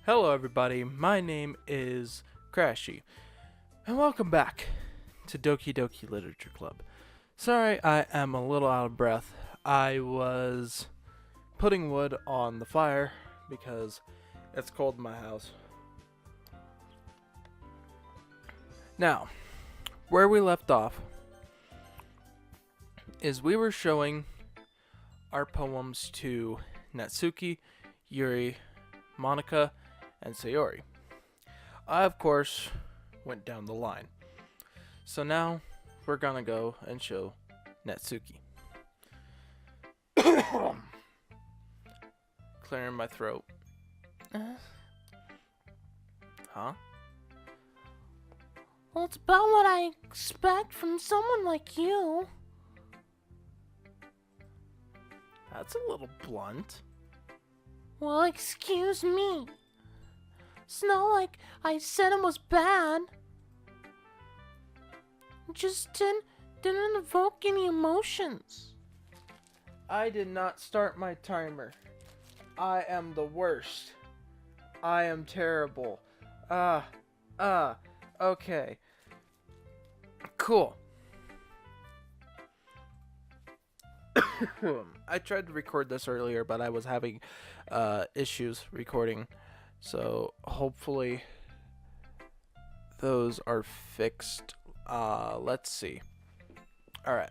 Hello everybody, my name is Crashy, and welcome back to Doki Doki Literature Club. Sorry I am a little out of breath. I was putting wood on the fire because it's cold in my house. Now, where we left off is we were showing our poems to Natsuki, Yuri, Monica, and Sayori. I, of course, went down the line. So now, we're gonna go and show Natsuki. Clearing my throat. Huh? Well, it's about what I expect from someone like you. That's a little blunt. Well, excuse me. It's not like I said it was bad. It just didn't evoke any emotions. I did not start my timer. I am the worst. I am terrible. Okay. Cool. I tried to record this earlier, but I was having issues recording. So hopefully those are fixed. Let's see. Alright.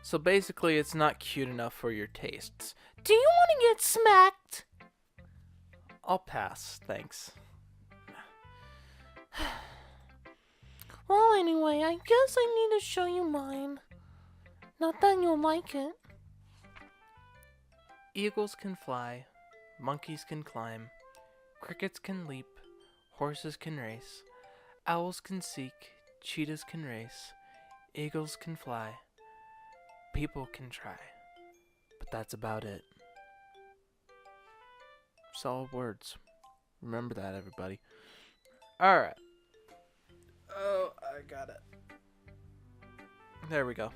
So basically it's not cute enough for your tastes. Do you want to get smacked? I'll pass, thanks. Well, anyway, I guess I need to show you mine. Not that you'll like it. Eagles can fly, monkeys can climb, crickets can leap, horses can race, owls can seek, cheetahs can race, eagles can fly, people can try, but that's about it. Solid words. Remember that, everybody. Alright. Oh, I got it. There we go.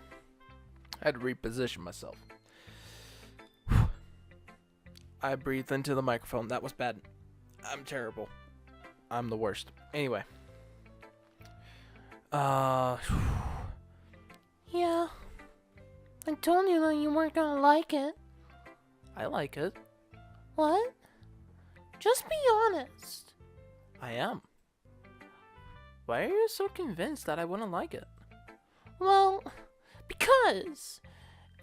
I had to reposition myself. I breathed into the microphone. That was bad. I'm terrible. I'm the worst. Anyway. Yeah. I told you that you weren't gonna like it. I like it. What? Just be honest. I am. Why are you so convinced that I wouldn't like it? Well, because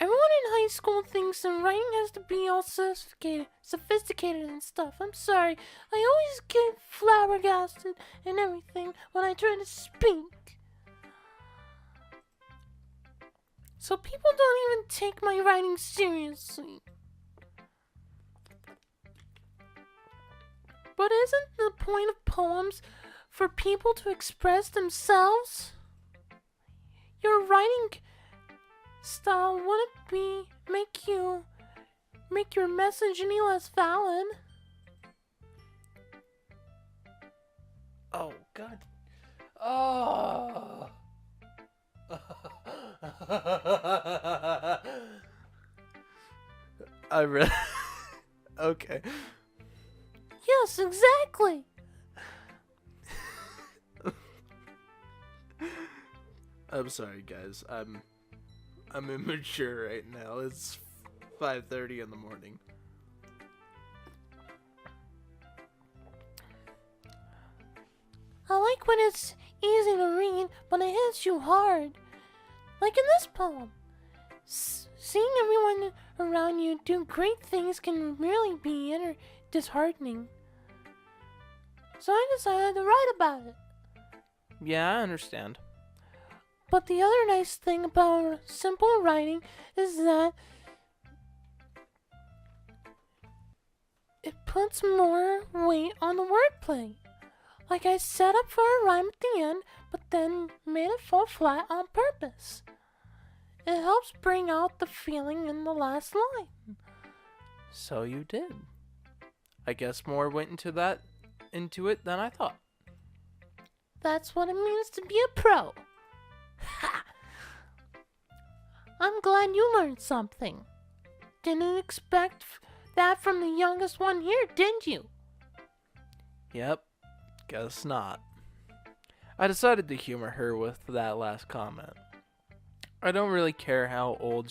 everyone in high school thinks that writing has to be all sophisticated and stuff. I'm sorry, I always get flabbergasted and everything when I try to speak. So people don't even take my writing seriously. But isn't the point of poems for people to express themselves? Your writing style wouldn't make your message any less valid. Oh, God. Oh. I really... Okay. Yes, exactly. I'm sorry, guys. I'm immature right now. It's 5:30 in the morning. I like when it's easy to read, but it hits you hard. Like in this poem. Seeing everyone around you do great things can really be disheartening. So I decided to write about it. Yeah, I understand. But the other nice thing about simple writing is that it puts more weight on the wordplay. Like I set up for a rhyme at the end, but then made it fall flat on purpose. It helps bring out the feeling in the last line. So you did. I guess more went into it than I thought. That's what it means to be a pro. Ha! I'm glad you learned something. Didn't expect that from the youngest one here, didn't you? Yep, guess not. I decided to humor her with that last comment. I don't really care how old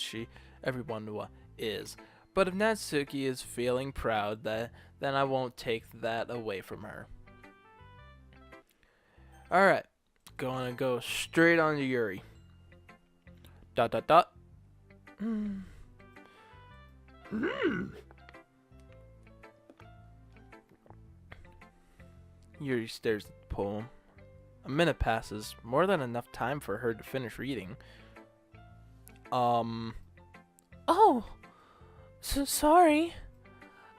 everyone is, but if Natsuki is feeling proud, then I won't take that away from her. Alright, gonna go straight on to Yuri. ... Yuri stares at the poem. A minute passes, more than enough time for her to finish reading. Oh, so sorry.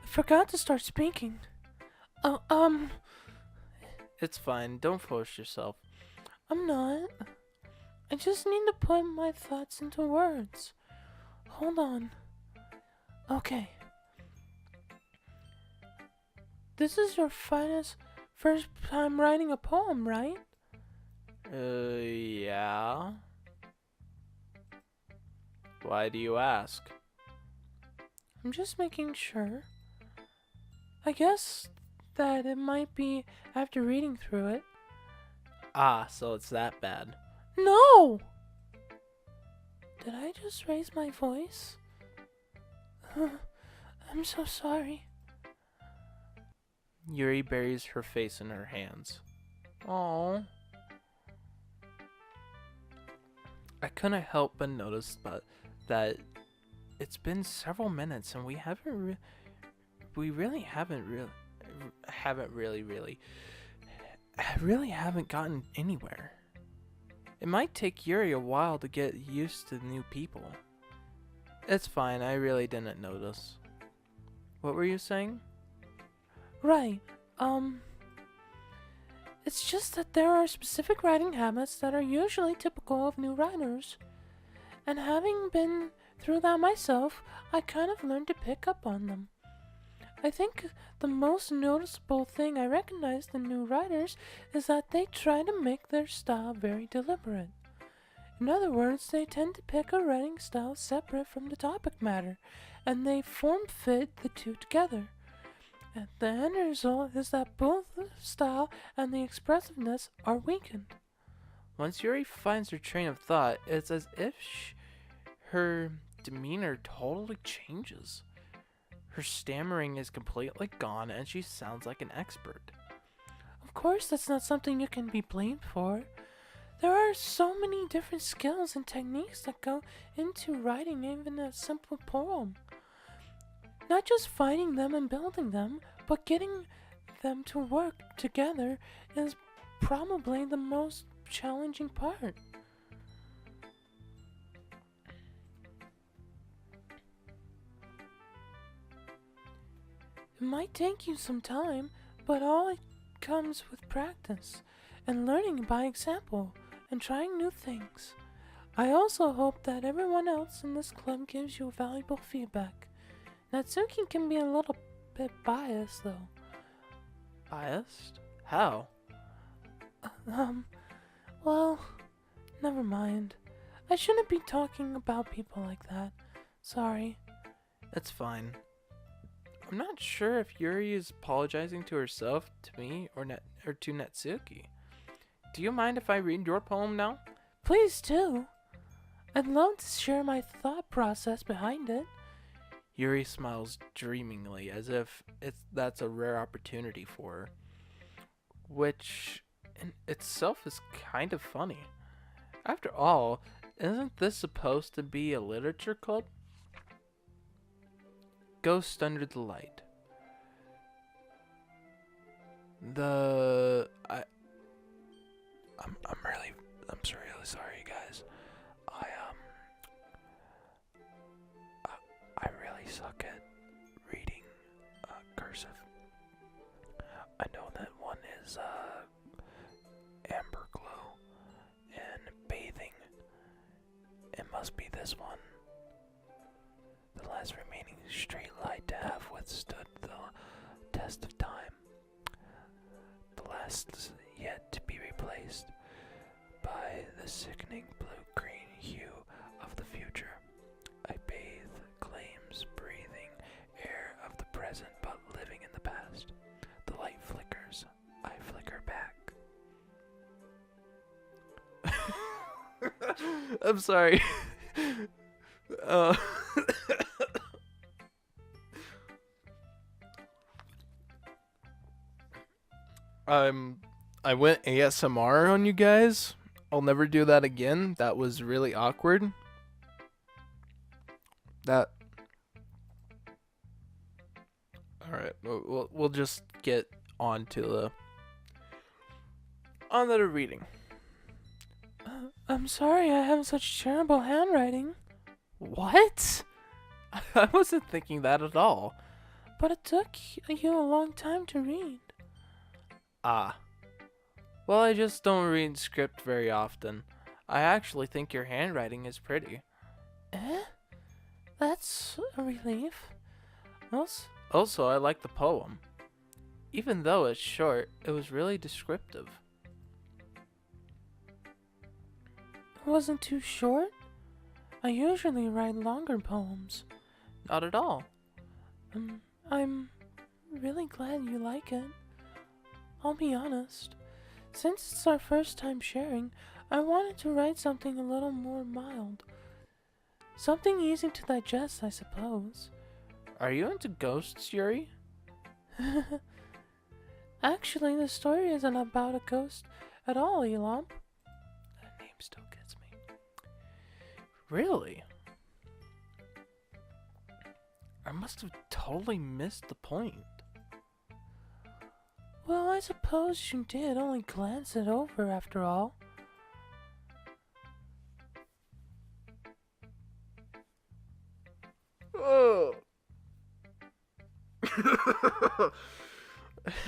I forgot to start speaking. It's fine, don't force yourself. I'm not. I just need to put my thoughts into words. Hold on. Okay. This is your first time writing a poem, right? Yeah. Why do you ask? I'm just making sure. I guess that it might be after reading through it. Ah, so it's that bad. No! Did I just raise my voice? I'm so sorry. Yuri buries her face in her hands. Aww. I couldn't help but notice that it's been several minutes and we really haven't gotten anywhere. It might take Yuri a while to get used to new people. It's fine, I really didn't notice. What were you saying? Right. It's just that there are specific writing habits that are usually typical of new writers. And having been through that myself, I kind of learned to pick up on them. I think the most noticeable thing I recognized in new writers is that they try to make their style very deliberate. In other words, they tend to pick a writing style separate from the topic matter, and they form-fit the two together. And the end result is that both the style and the expressiveness are weakened. Once Yuri finds her train of thought, it's as if her demeanor totally changes. Her stammering is completely gone and she sounds like an expert. Of course, that's not something you can be blamed for. There are so many different skills and techniques that go into writing even a simple poem. Not just finding them and building them, but getting them to work together is probably the most challenging part. It might take you some time, but all it comes with practice and learning by example and trying new things. I also hope that everyone else in this club gives you valuable feedback. Natsuki can be a little bit biased, though. Biased? How? Well, never mind. I shouldn't be talking about people like that. Sorry. It's fine. I'm not sure if Yuri is apologizing to herself, to me, or to Natsuki. Do you mind if I read your poem now? Please do. I'd love to share my thought process behind it. Yuri smiles dreamingly, as if that's a rare opportunity for her. Which, in itself, is kind of funny. After all, isn't this supposed to be a literature club? Ghost Under the Light. I'm really sorry, guys. I really suck at reading cursive. I know that one is amber glow and bathing. It must be this one. The last remaining straight light to have withstood the test of time. The last yet to be replaced by the sickening blue-green hue of the future. I bathe claims breathing air of the I'm sorry. Uh, I went ASMR on you guys. I'll never do that again. That was really awkward. That. All right. We'll just get on to the reading. I'm sorry I have such terrible handwriting, What? I wasn't thinking that at all. but it took you a long time to read. Ah. Well, I just don't read script very often. I actually think your handwriting is pretty. Eh? That's a relief. Also, I like the poem. Even though it's short, it was really descriptive. It wasn't too short. I usually write longer poems. Not at all. I'm really glad you like it. I'll be honest. Since it's our first time sharing, I wanted to write something a little more mild. Something easy to digest, I suppose. Are you into ghosts, Yuri? Actually, the story isn't about a ghost at all, Elomp. That name still gets me. Really? I must have totally missed the point. Well, I suppose you did only glance it over after all. Oh.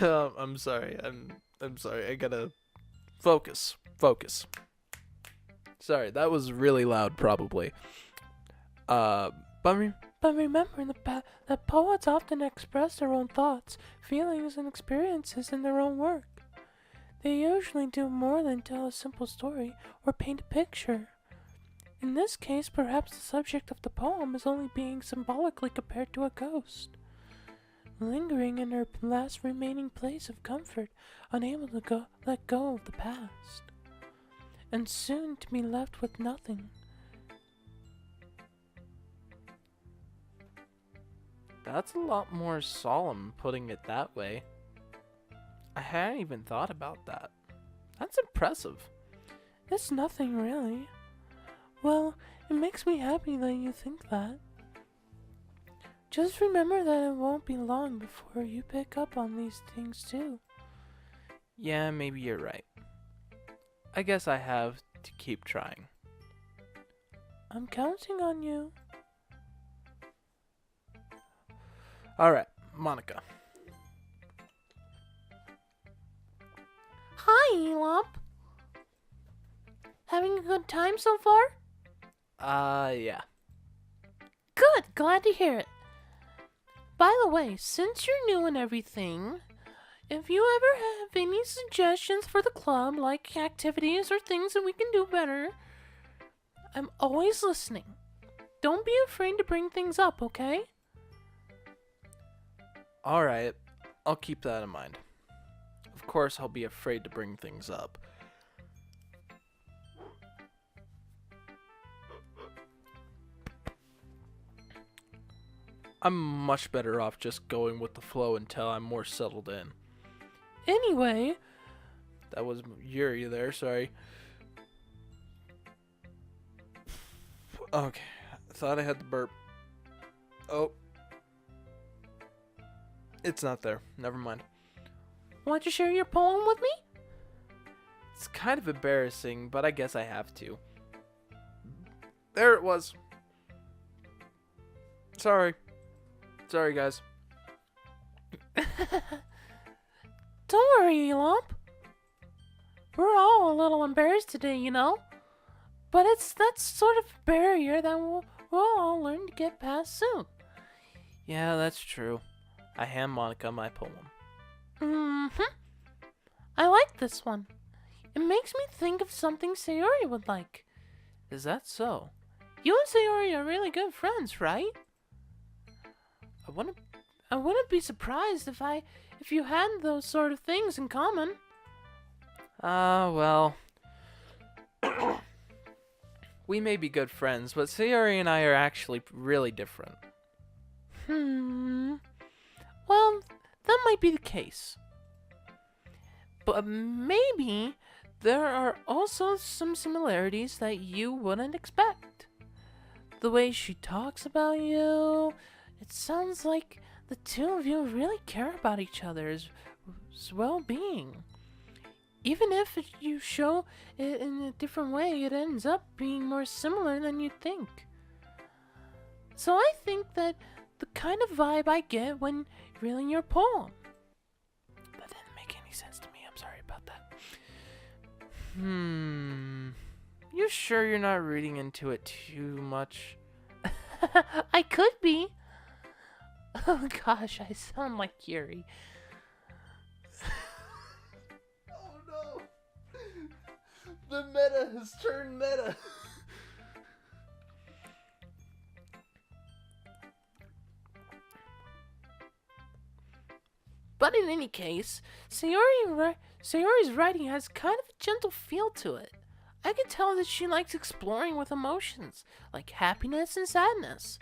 I'm sorry. I'm sorry. I gotta focus. Sorry, that was really loud, probably. But remember that poets often express their own thoughts, feelings, and experiences in their own work. They usually do more than tell a simple story or paint a picture. In this case, perhaps the subject of the poem is only being symbolically compared to a ghost, lingering in her last remaining place of comfort, unable to let go of the past, and soon to be left with nothing. that's a lot more solemn putting it that way. I hadn't even thought about that. That's impressive. It's nothing really. Well, it makes me happy that you think that. Just remember that it won't be long before you pick up on these things too. Yeah, maybe you're right. I guess I have to keep trying. I'm counting on you. Alright, Monica. Hi, Elomp. Having a good time so far? Yeah. Good, glad to hear it. By the way, since you're new and everything, if you ever have any suggestions for the club, like activities or things that we can do better, I'm always listening. Don't be afraid to bring things up, okay? Alright, I'll keep that in mind. Of course, I'll be afraid to bring things up. I'm much better off just going with the flow until I'm more settled in. Anyway, That was Yuri there, sorry. Okay, I thought I had the burp. Oh. It's not there. Never mind. want to share your poem with me? It's kind of embarrassing, but I guess I have to. There it was. Sorry, guys. Don't worry, Elomp. We're all a little embarrassed today, you know? But it's that sort of barrier that we'll all learn to get past soon. Yeah, that's true. I hand Monica my poem. I like this one. It makes me think of something Sayori would like. Is that so? You and Sayori are really good friends, right? I wouldn't be surprised if you had those sort of things in common. Well. We may be good friends, but Sayori and I are actually really different. Well, that might be the case. But maybe there are also some similarities that you wouldn't expect. The way she talks about you, it sounds like the two of you really care about each other's well-being. Even if you show it in a different way, it ends up being more similar than you'd think. So I think that the kind of vibe I get when reading your poem. That didn't make any sense to me. I'm sorry about that. You sure you're not reading into it too much? I could be. Oh gosh, I sound like Yuri. Oh no! The meta has turned meta! But in any case, Sayori's writing has kind of a gentle feel to it. I can tell that she likes exploring with emotions, like happiness and sadness.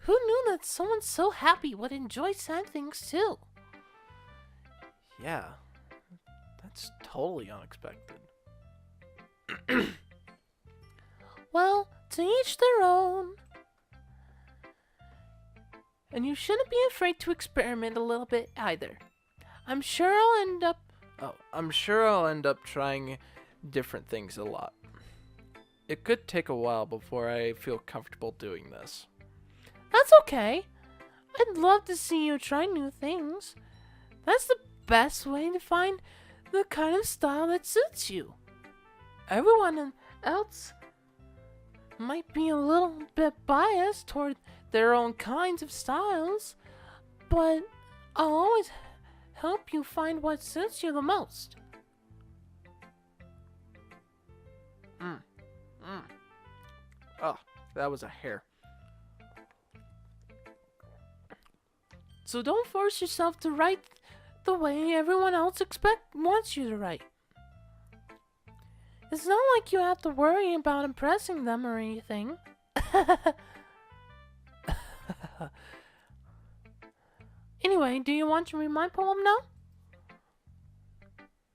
Who knew that someone so happy would enjoy sad things too? Yeah, that's totally unexpected. Well, to each their own. And you shouldn't be afraid to experiment a little bit either. I'm sure I'll end up trying different things a lot. It could take a while before I feel comfortable doing this. That's okay. I'd love to see you try new things. That's the best way to find the kind of style that suits you. Everyone else might be a little bit biased toward their own kinds of styles, but I'll always help you find what suits you the most. Oh, that was a hair. So don't force yourself to write the way everyone else wants you to write. It's not like you have to worry about impressing them or anything. Anyway, do you want to read my poem now?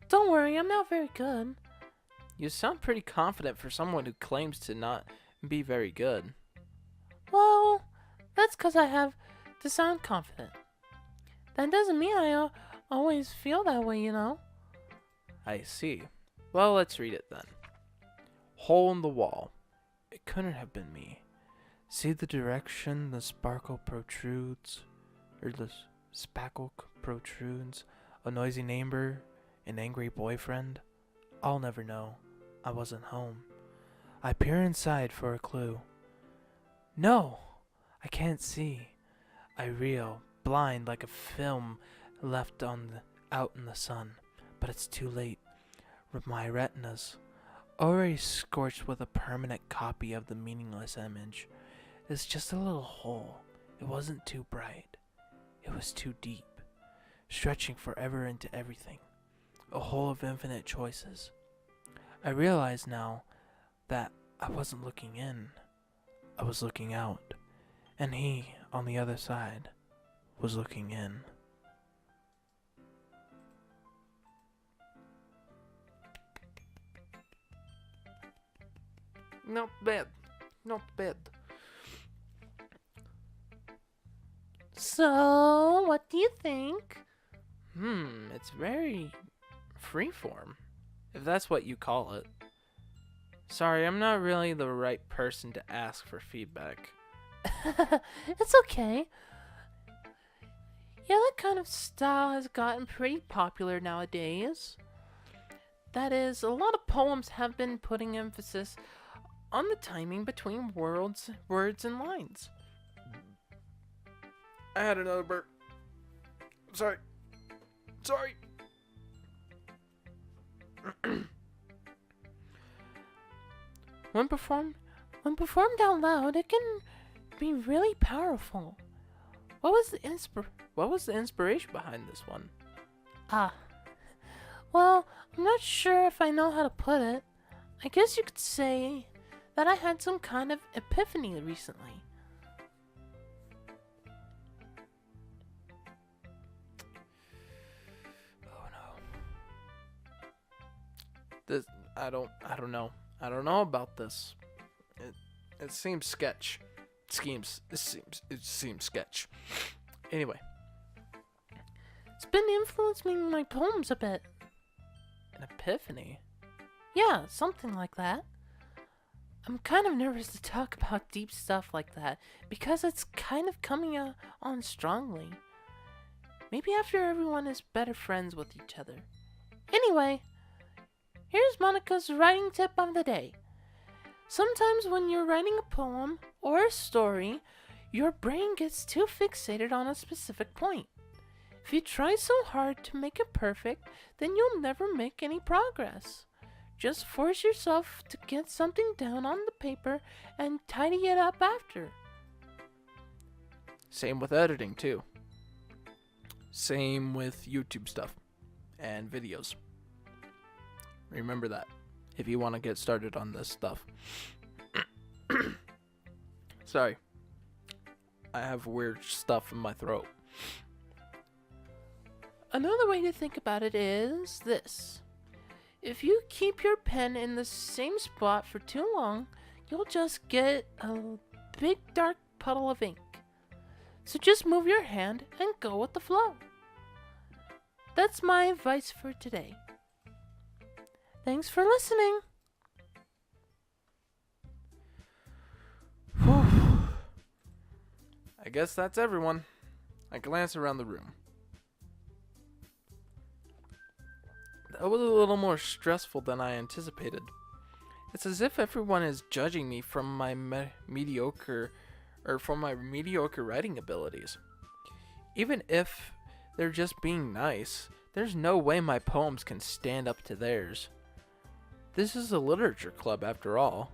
Don't worry, I'm not very good. You sound pretty confident for someone who claims to not be very good. Well, that's because I have to sound confident. That doesn't mean I always feel that way, you know. I see. Well, let's read it then. Hole in the wall. It couldn't have been me. See the direction the sparkle protrudes, or the spackle protrudes, a noisy neighbor, an angry boyfriend? I'll never know. I wasn't home. I peer inside for a clue. No! I can't see. I reel, blind like a film left out in the sun. But it's too late. My retinas, already scorched with a permanent copy of the meaningless image, is just a little hole. It wasn't too bright. It was too deep, stretching forever into everything. A hole of infinite choices. I realize now that I wasn't looking in. I was looking out. And he, on the other side, was looking in. Not bad. Not bad. So, what do you think? It's very freeform, if that's what you call it. Sorry, I'm not really the right person to ask for feedback. It's okay. Yeah, that kind of style has gotten pretty popular nowadays. That is, a lot of poems have been putting emphasis on the timing between words and lines. I had another burp. Sorry. When performed out loud, it can be really powerful. What was the inspiration behind this one? Well, I'm not sure if I know how to put it. I guess you could say that I had some kind of epiphany recently. Oh no. This I don't know. I don't know about this. It seems sketch. It seems sketch. Anyway, It's been influencing my poems a bit. an epiphany. Yeah, something like that. I'm kind of nervous to talk about deep stuff like that because it's kind of coming on strongly. Maybe after everyone is better friends with each other. Anyway, here's Monica's writing tip of the day. Sometimes when you're writing a poem or a story, your brain gets too fixated on a specific point. If you try so hard to make it perfect, then you'll never make any progress. Just force yourself to get something down on the paper and tidy it up after. Same with editing too. Same with YouTube stuff and videos. Remember that if you want to get started on this stuff. Sorry. I have weird stuff in my throat. Another way to think about it is this. If you keep your pen in the same spot for too long, you'll just get a big dark puddle of ink. So just move your hand and go with the flow. That's my advice for today. Thanks for listening. I guess that's everyone. I glance around the room. That was a little more stressful than I anticipated. It's as if everyone is judging me from my mediocre writing abilities. Even if they're just being nice, there's no way my poems can stand up to theirs. This is a literature club after all.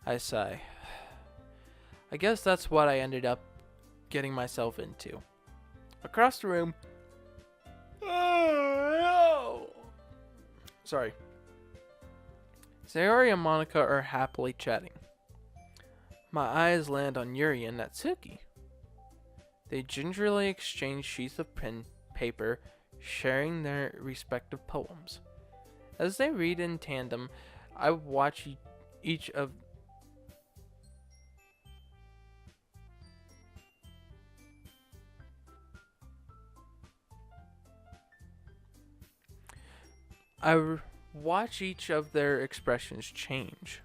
I sigh. I guess that's what I ended up getting myself into. Across the room. Oh, no. Sorry. Sayori and Monica are happily chatting. My eyes land on Yuri and Natsuki. They gingerly exchange sheets of pen paper, sharing their respective poems. As they read in tandem, I watch each of watch each of their expressions change.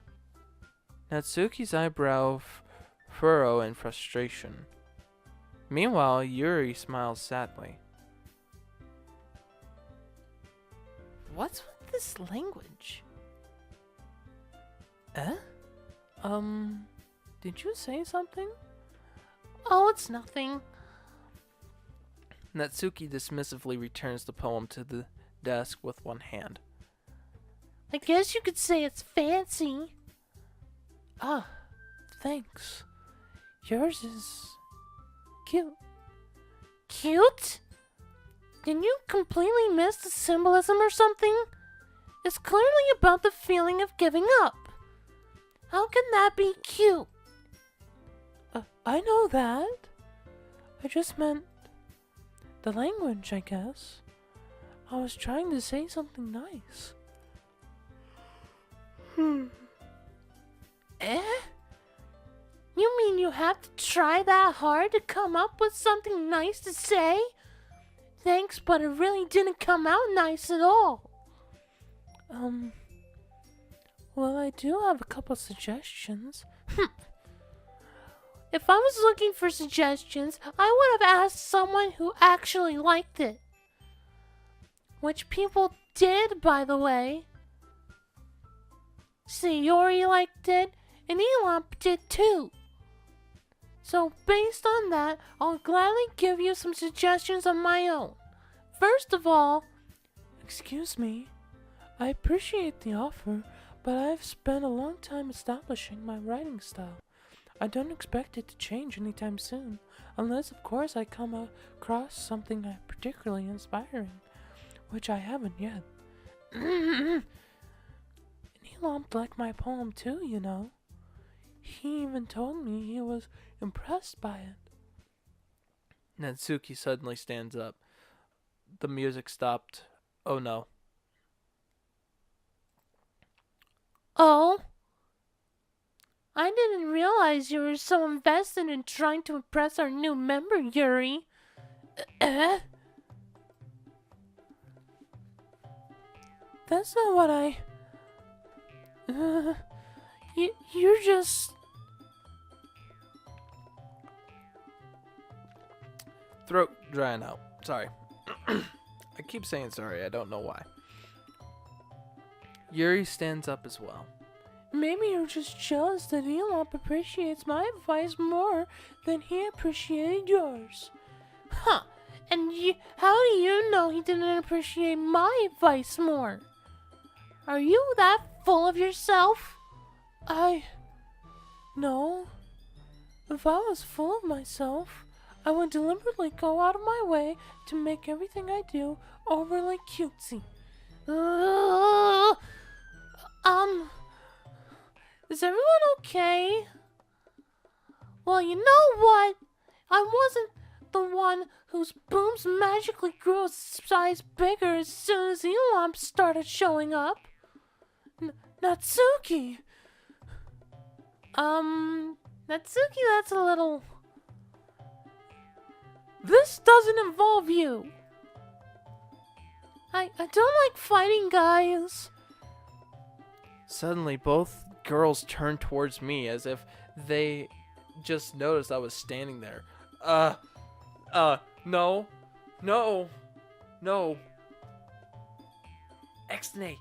Natsuki's eyebrow furrow in frustration. Meanwhile, Yuri smiles sadly. What's with this language? Eh? Did you say something? Oh, it's nothing. Natsuki dismissively returns the poem to the desk with one hand. I guess you could say it's fancy. Ah, thanks. Yours is cute. Cute? Did you completely miss the symbolism or something? It's clearly about the feeling of giving up. How can that be cute? I know that. I just meant the language, I guess. I was trying to say something nice. Eh? You mean you have to try that hard to come up with something nice to say? Thanks, but it really didn't come out nice at all. Well, I do have a couple suggestions. If I was looking for suggestions, I would have asked someone who actually liked it. Which people did, by the way. Sayori liked it, and Elomp did too. So based on that, I'll gladly give you some suggestions of my own. First of all, Excuse me. I appreciate the offer, but I've spent a long time establishing my writing style. I don't expect it to change anytime soon, unless of course I come across something particularly inspiring, which I haven't yet. And Elomp liked my poem too, you know. He even told me he was impressed by it. Natsuki suddenly stands up. The music stopped. Oh no. Oh? I didn't realize you were so invested in trying to impress our new member, Yuri. Eh? That's not what I... you're just... Throat drying out. Sorry. I keep saying sorry. I don't know why. Yuri stands up as well. Maybe you're just jealous that Elop appreciates my advice more than he appreciated yours. Huh. And how do you know he didn't appreciate my advice more? Are you that full of yourself? No. If I was full of myself, I would deliberately go out of my way to make everything I do overly cutesy. Is everyone okay? Well, you know what? I wasn't the one whose boobs magically grew a size bigger as soon as Elomp started showing up. Natsuki! Natsuki, that's a little... This doesn't involve you! I don't like fighting guys. Suddenly, both girls turned towards me as if they just noticed I was standing there. No. Exnay,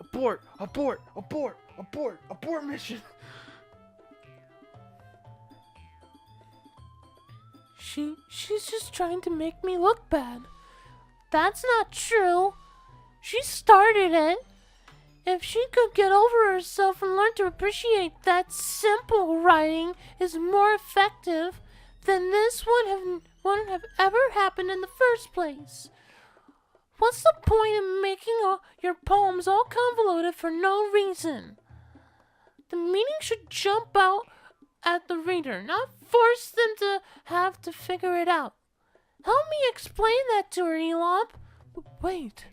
abort mission. She's just trying to make me look bad. That's not true. She started it. If she could get over herself and learn to appreciate that simple writing is more effective, then this wouldn't have ever happened in the first place. What's the point in making your poems all convoluted for no reason? The meaning should jump out at the reader, not force them to have to figure it out. Help me explain that to her, Elop. Wait.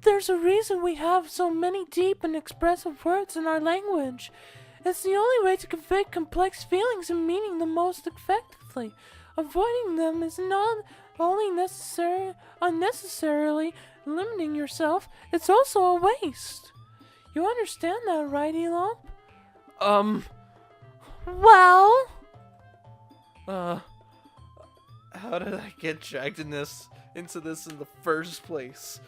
There's a reason we have so many deep and expressive words in our language. It's the only way to convey complex feelings and meaning the most effectively. Avoiding them is not only unnecessarily limiting yourself, it's also a waste. You understand that, right, Elop? Well... How did I get dragged into this in the first place?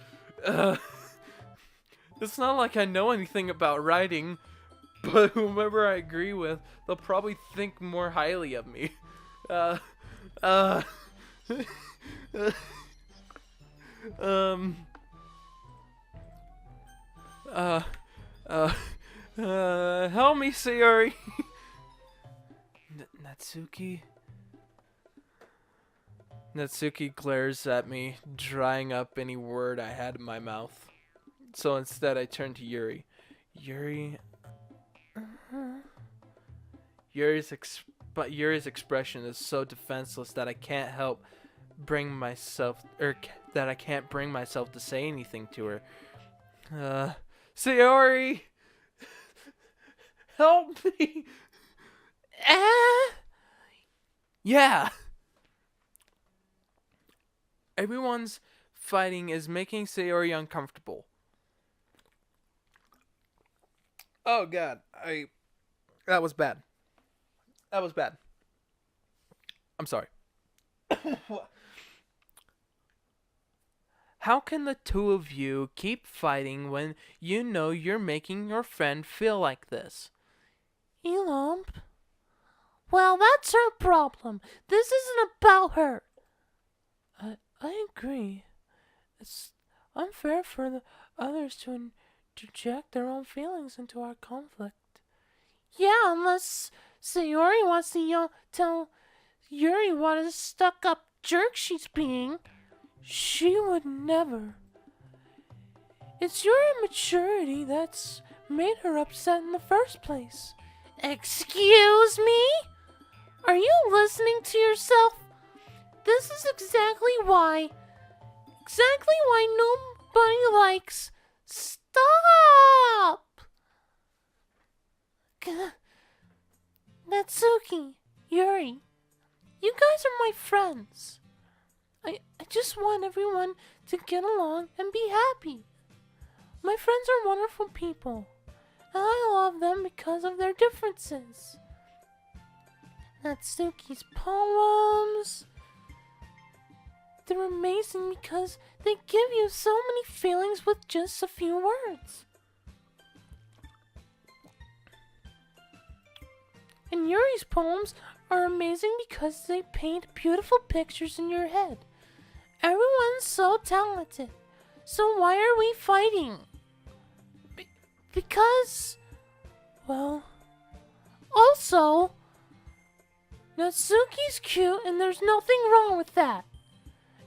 It's not like I know anything about writing, but whomever I agree with, they'll probably think more highly of me. Help me, Sayori. Natsuki? Natsuki glares at me, drying up any word I had in my mouth. So instead I turn to Yuri. Yuri? Yuri's expression is so defenseless that I can't bring myself to say anything to her. Sayori! Help me! Yeah! Everyone's fighting is making Sayori uncomfortable. Oh god, that was bad. I'm sorry. How can the two of you keep fighting when you know you're making your friend feel like this? Elomp? Well, that's her problem. This isn't about her. I agree. It's unfair for the others to interject their own feelings into our conflict. Yeah, unless Sayori wants to tell Yuri what a stuck-up jerk she's being. She would never. It's your immaturity that's made her upset in the first place. Excuse me? Are you listening to yourself? This is exactly why nobody likes. Stop! Natsuki, Yuri, you guys are my friends. I just want everyone to get along and be happy. My friends are wonderful people, and I love them because of their differences. Natsuki's poems, they're amazing because they give you so many feelings with just a few words. And Yuri's poems are amazing because they paint beautiful pictures in your head. Everyone's so talented. So why are we fighting? Because, well, also, Natsuki's cute and there's nothing wrong with that.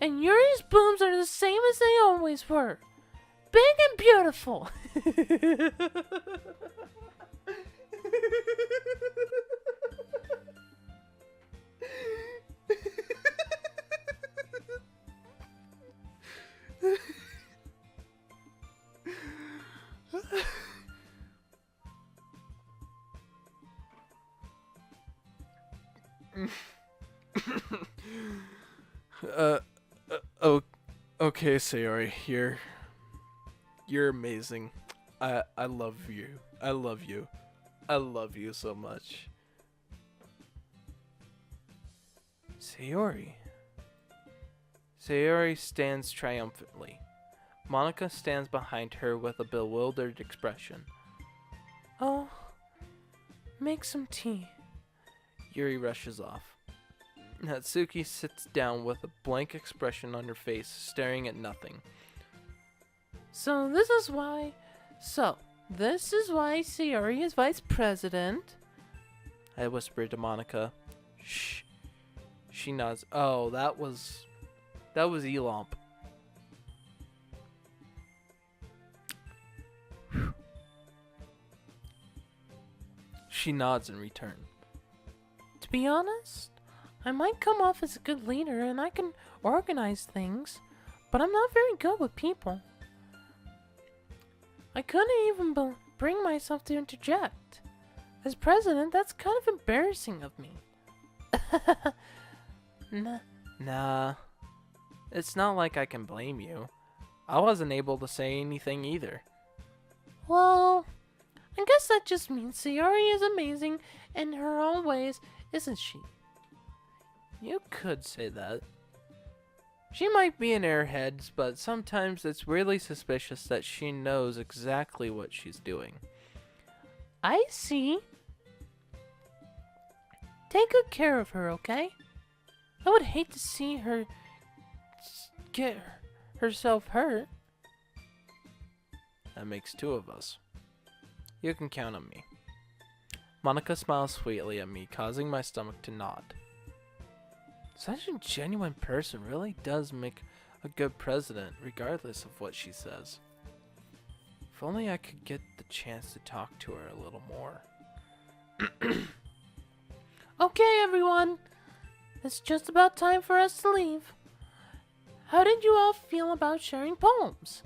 And Yuri's booms are the same as they always were. Big and beautiful. Okay, Sayori, you're amazing. I love you. I love you. I love you so much. Sayori. Sayori stands triumphantly. Monica stands behind her with a bewildered expression. Oh, make some tea. Yuri rushes off. Natsuki sits down with a blank expression on her face, staring at nothing. So this is why Sayori is vice president. I whispered to Monica. Shh. She nods. Oh, that was Elomp. She nods in return. To be honest, I might come off as a good leader and I can organize things, but I'm not very good with people. I couldn't even bring myself to interject. As president, that's kind of embarrassing of me. Nah. It's not like I can blame you. I wasn't able to say anything either. Well, I guess that just means Sayori is amazing in her own ways, isn't she? You could say that. She might be an airhead, but sometimes it's really suspicious that she knows exactly what she's doing. I see. Take good care of her, okay? I would hate to see her get herself hurt. That makes two of us. You can count on me. Monica smiles sweetly at me, causing my stomach to nod. Such a genuine person really does make a good president, regardless of what she says. If only I could get the chance to talk to her a little more. Okay, everyone. It's just about time for us to leave. How did you all feel about sharing poems?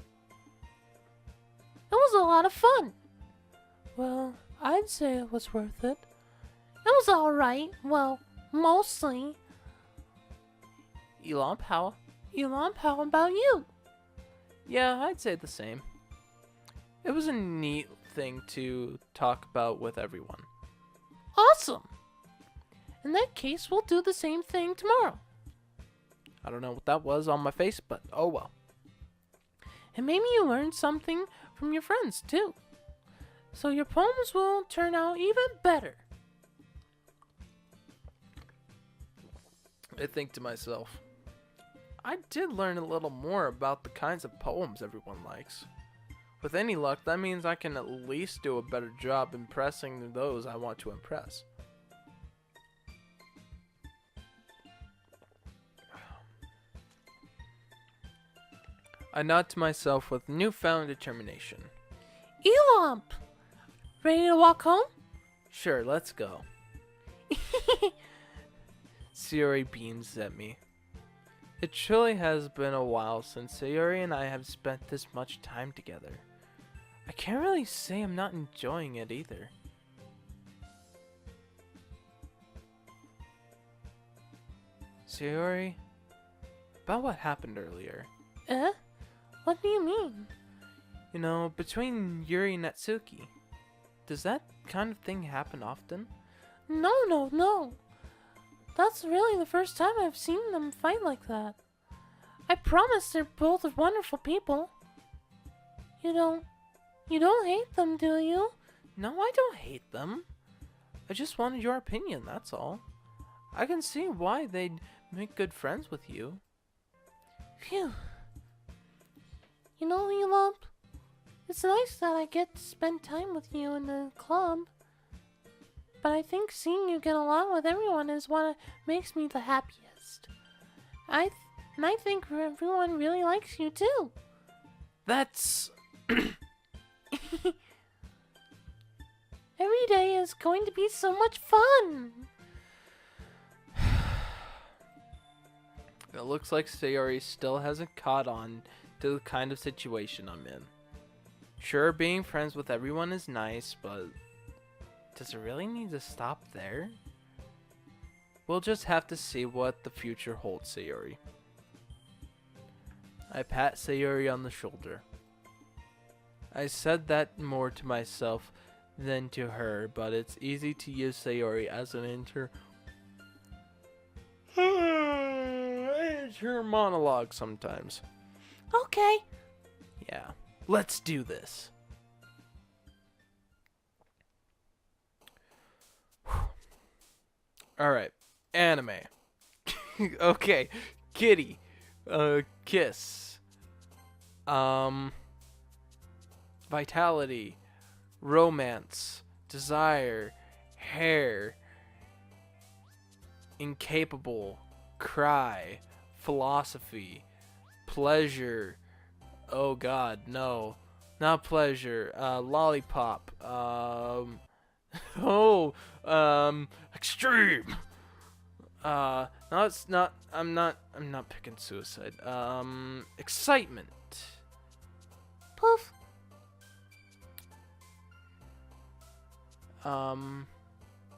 It was a lot of fun. Well, I'd say it was worth it. It was alright. Well, mostly. Elomp, how About you? Yeah, I'd say the same. It was a neat thing to talk about with everyone. Awesome. In that case, we'll do the same thing tomorrow. I don't know what that was on my face, but oh well. And maybe you learned something from your friends, too. So your poems will turn out even better. I think to myself, I did learn a little more about the kinds of poems everyone likes. With any luck, that means I can at least do a better job impressing those I want to impress. I nod to myself with newfound determination. Elomp! Ready to walk home? Sure, let's go. Sayori beams at me. It truly has been a while since Sayori and I have spent this much time together. I can't really say I'm not enjoying it either. Sayori, about what happened earlier. What do you mean? You know, between Yuri and Natsuki. Does that kind of thing happen often? No. That's really the first time I've seen them fight like that. I promise they're both wonderful people. You don't hate them, do you? No, I don't hate them. I just wanted your opinion, that's all. I can see why they'd make good friends with you. Phew. You know, Elop, it's nice that I get to spend time with you in the club. But I think seeing you get along with everyone is what makes me the happiest. I think everyone really likes you too. That's... Every day is going to be so much fun. It looks like Sayori still hasn't caught on to the kind of situation I'm in. Sure, being friends with everyone is nice, but does it really need to stop there? We'll just have to see what the future holds, Sayori. I pat Sayori on the shoulder. I said that more to myself than to her, but it's easy to use Sayori as an inter monologue sometimes. Okay. Yeah, let's do this. Alright, anime. Okay, kitty. Kiss. Vitality. Romance. Desire. Hair. Incapable. Cry. Philosophy. Pleasure. Oh god, no. Not pleasure. Lollipop. Extreme. No, it's not. I'm not picking suicide. Excitement. Poof.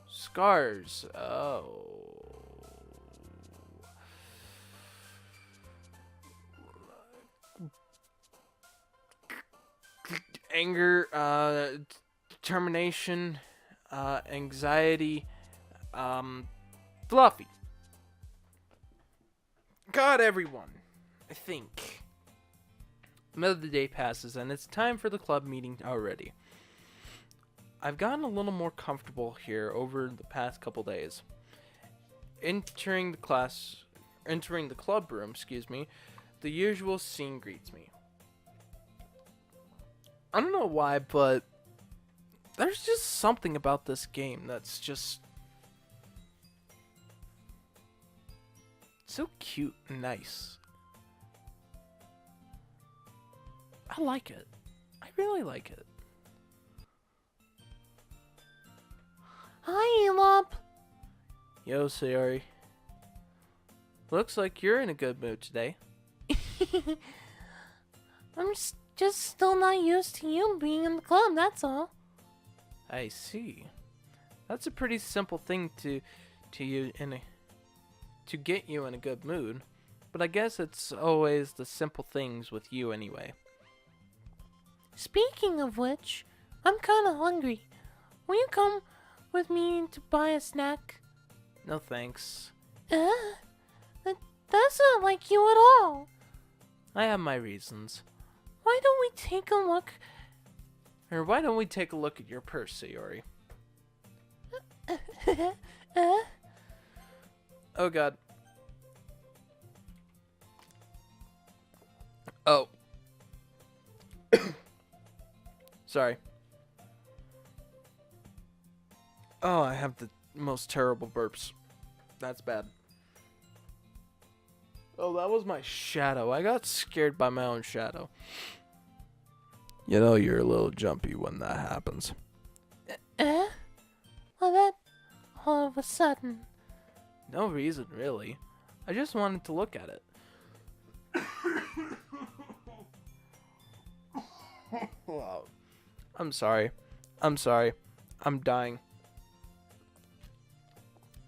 Scars. Oh. Anger, determination, anxiety, fluffy. Got everyone, I think. Another day passes and it's time for the club meeting already. I've gotten a little more comfortable here over the past couple days. Entering the club room, the usual scene greets me. I don't know why, but there's just something about this game that's just so cute and nice. I like it. I really like it. Hi, Elop. Yo, Sayori. Looks like you're in a good mood today. I'm just still not used to you being in the club, that's all. I see. That's a pretty simple thing to get you in a good mood, but I guess it's always the simple things with you anyway. Speaking of which, I'm kinda hungry. Will you come with me to buy a snack? No thanks. That's not like you at all. I have my reasons. Why don't we take a look? Or why don't we take a look at your purse, Sayori? Oh god. Oh. Sorry. Oh, I have the most terrible burps. That's bad. Oh, that was my shadow. I got scared by my own shadow. You know you're a little jumpy when that happens. all of a sudden? No reason, really. I just wanted to look at it. Wow. I'm sorry. I'm dying.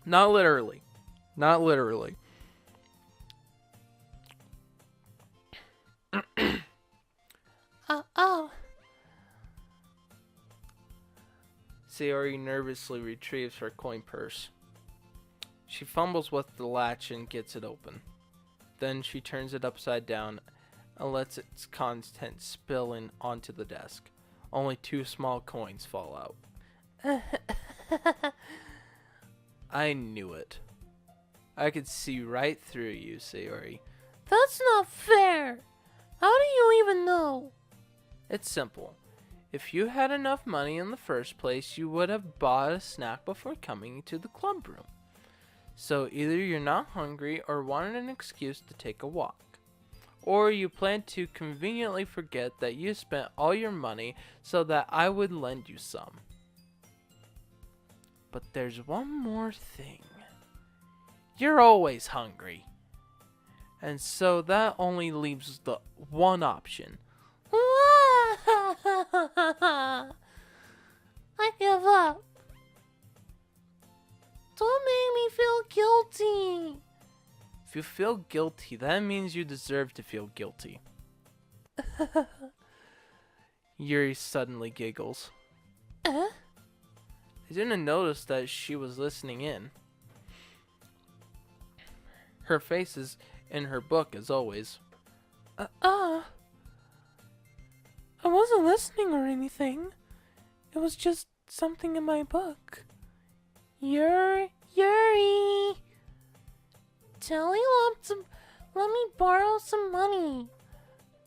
Not literally. Not literally. Oh. Sayori nervously retrieves her coin purse. She fumbles with the latch and gets it open. Then she turns it upside down and lets its contents spill in onto the desk. Only 2 small coins fall out. I knew it. I could see right through you, Sayori. That's not fair. How do you even know? It's simple. If you had enough money in the first place, you would have bought a snack before coming to the club room. So either you're not hungry or wanted an excuse to take a walk. Or you plan to conveniently forget that you spent all your money so that I would lend you some. But there's one more thing. You're always hungry. And so that only leaves the one option. I give up. Don't make me feel guilty. If you feel guilty, that means you deserve to feel guilty. Yuri suddenly giggles. I didn't notice that she was listening in. Her face is in her book as always. I wasn't listening or anything. It was just something in my book. Yuri! Tell Elop to let me borrow some money.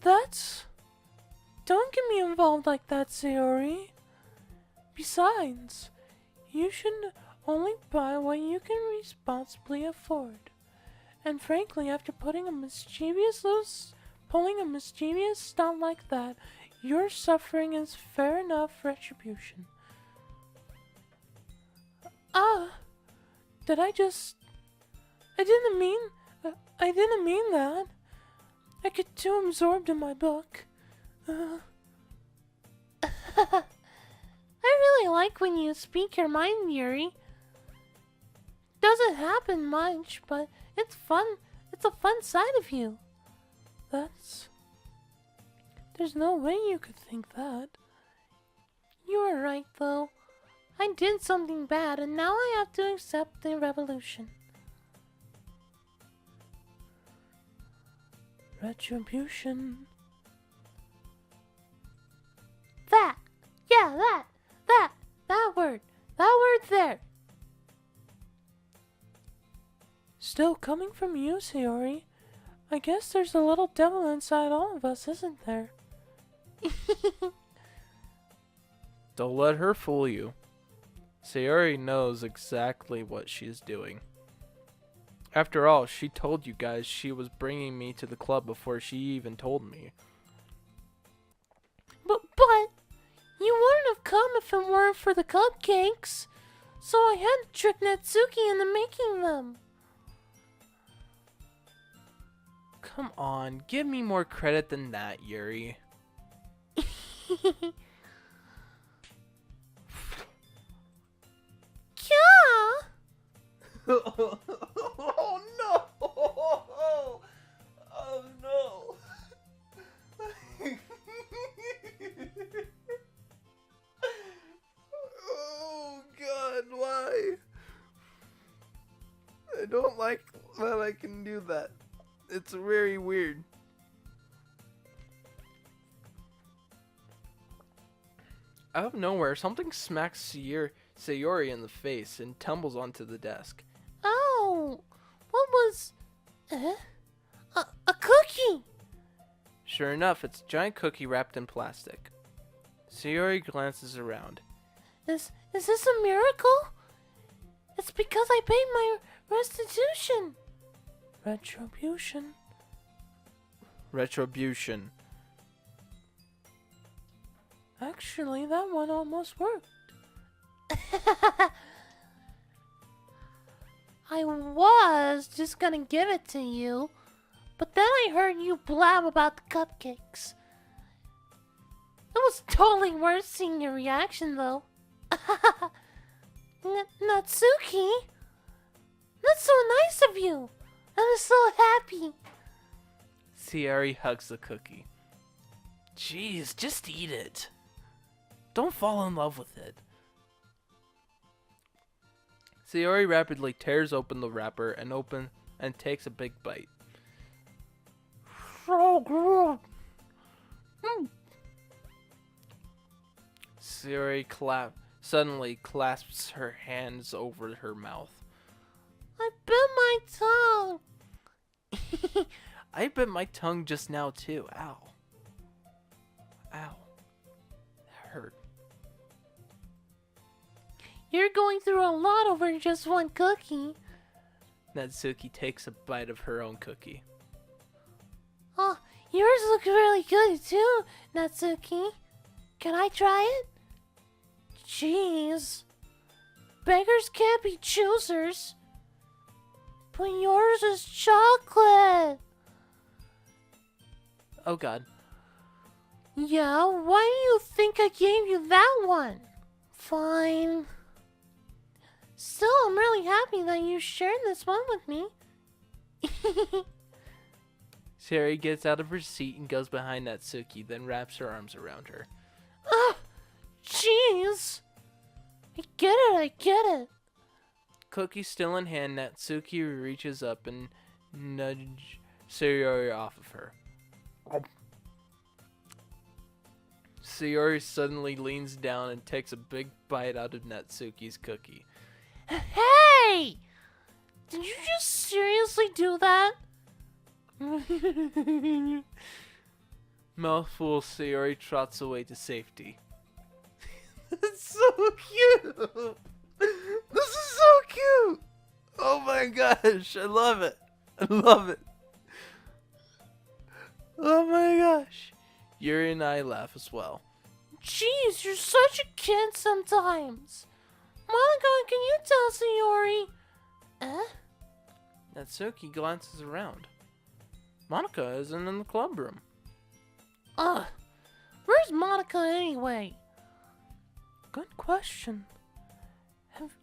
Don't get me involved like that, Sayori. Besides, you should only buy what you can responsibly afford. And frankly, after pulling a mischievous stunt like that, your suffering is fair enough retribution. I didn't mean that. I get too absorbed in my book. I really like when you speak your mind, Yuri. Doesn't happen much, but it's fun. It's a fun side of you. There's no way you could think that. You are right, though. I did something bad, and now I have to accept the revolution. Retribution. That word there. Still coming from you, Sayori. I guess there's a little devil inside all of us, isn't there? Don't let her fool you. Sayori knows exactly what she's doing. After all, she told you guys she was bringing me to the club before she even told me. But you wouldn't have come if it weren't for the cupcakes. So I had to trick Natsuki into making them. Come on, give me more credit than that, Yuri. Oh no! Oh no! Oh God, why? I don't like that I can do that. It's very weird. Out of nowhere, something smacks Sayori in the face and tumbles onto the desk. Oh, what was... A cookie! Sure enough, it's a giant cookie wrapped in plastic. Sayori glances around. Is this a miracle? It's because I paid my restitution. Retribution. Actually, that one almost worked. I was just gonna give it to you, but then I heard you blab about the cupcakes. It was totally worth seeing your reaction, though. Natsuki? That's so nice of you. I'm so happy. Sayori hugs the cookie. Jeez, just eat it. Don't fall in love with it. Sayori rapidly tears open the wrapper and takes a big bite. So good. Sayori suddenly clasps her hands over her mouth. I bit my tongue. I bit my tongue just now too. Ow. Ow. That hurt. You're going through a lot over just one cookie. Natsuki takes a bite of her own cookie. Oh, yours look really good too, Natsuki. Can I try it? Jeez. Beggars can't be choosers. But yours is chocolate. Oh god. Yeah, why do you think I gave you that one? Fine. Still, I'm really happy that you shared this one with me. Sayori gets out of her seat and goes behind Natsuki, then wraps her arms around her. Ah, jeez. I get it. Cookie still in hand, Natsuki reaches up and nudges Sayori off of her. Sayori suddenly leans down and takes a big bite out of Natsuki's cookie. Hey! Did you just seriously do that? Mouthful, Sayori trots away to safety. That's so cute! This is so cute! Oh my gosh, I love it. I love it. Oh my gosh. Yuri and I laugh as well. Jeez, you're such a kid sometimes. Monica, can you tell Sayori? Natsuki glances around. Monica isn't in the club room. Ugh. Where's Monica anyway? Good question. Have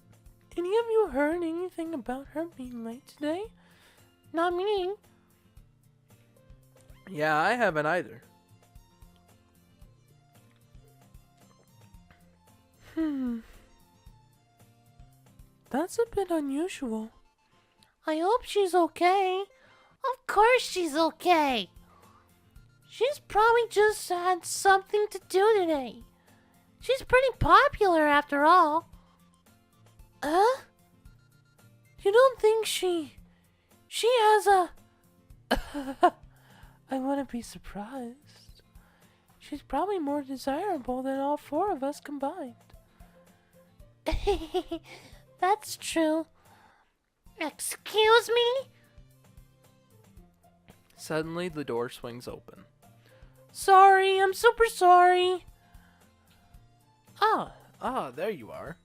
any of you heard anything about her being late today? Not me. Yeah, I haven't either. That's a bit unusual. I hope she's okay. Of course she's okay. She's probably just had something to do today. She's pretty popular after all. Huh? You don't think she has a... I wouldn't be surprised. She's probably more desirable than all four of us combined. That's true. Excuse me? Suddenly, the door swings open. Sorry, I'm super sorry. There you are.